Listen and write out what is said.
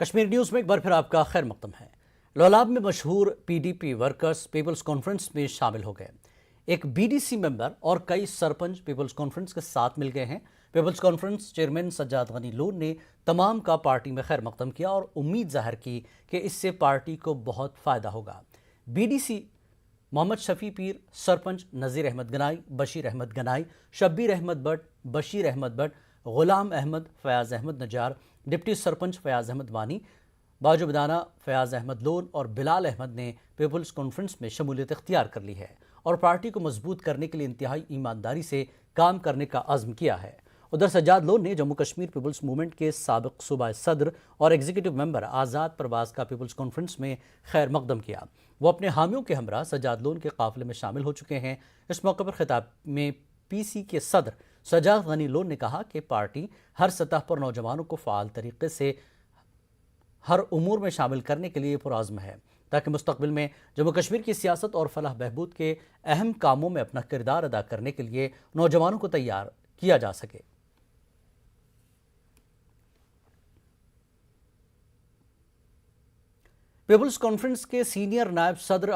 Kashmir news میں ایک بار پھر آپ کا خیر مقدم ہے۔ لولاب میں مشہور P D P workers People's Conference میں شامل ہو گئے۔ ایک بی ڈی سی ممبر اور کئی سرپنچ پیپلز کانفرنس کے ساتھ مل گئے ہیں۔ پیپلز کانفرنس چیئرمین سجاد غنی لون نے تمام کا پارٹی میں خیر مقدم کیا اور امید ظاہر کی کہ اس سے پارٹی کو بہت فائدہ ہوگا۔ B D C Mohammad Shafi Peer, sarpanch Nazir Ahmad Ganai, Bashir Ahmad Ganai, Shabir Ahmad Bhat, Bashir Ahmad Bhat, Ghulam Ahmad, Fayaz Ahmad Najar, deputy sarpanch Fayaz Ahmad Wani, باجو بدانہ فیاض احمد لون اور بلال احمد نے پیپلز کانفرنس میں شمولیت اختیار کر لی ہے اور پارٹی کو مضبوط کرنے کے لیے انتہائی ایمانداری سے کام کرنے کا عزم کیا ہے۔ ادھر سجاد لون نے جموں کشمیر پیپلز موومنٹ کے سابق صوبائی صدر اور ایگزیکٹو ممبر آزاد پرواز کا پیپلز کانفرنس میں خیر مقدم کیا۔ وہ اپنے حامیوں کے ہمراہ سجاد لون کے قافلے میں شامل ہو چکے ہیں۔ اس موقع پر خطاب میں پی سی کے صدر سجاد غنی لون نے کہا کہ پارٹی ہر سطح پر نوجوانوں کو فعال طریقے سے ہر امور میں شامل کرنے کے لیے پرعزم ہے تاکہ مستقبل میں جموں کشمیر کی سیاست اور فلاح بہبود کے اہم کاموں میں اپنا کردار ادا کرنے کے لیے نوجوانوں کو تیار کیا جا سکے۔ پیپلز کانفرنس کے سینئر نائب صدر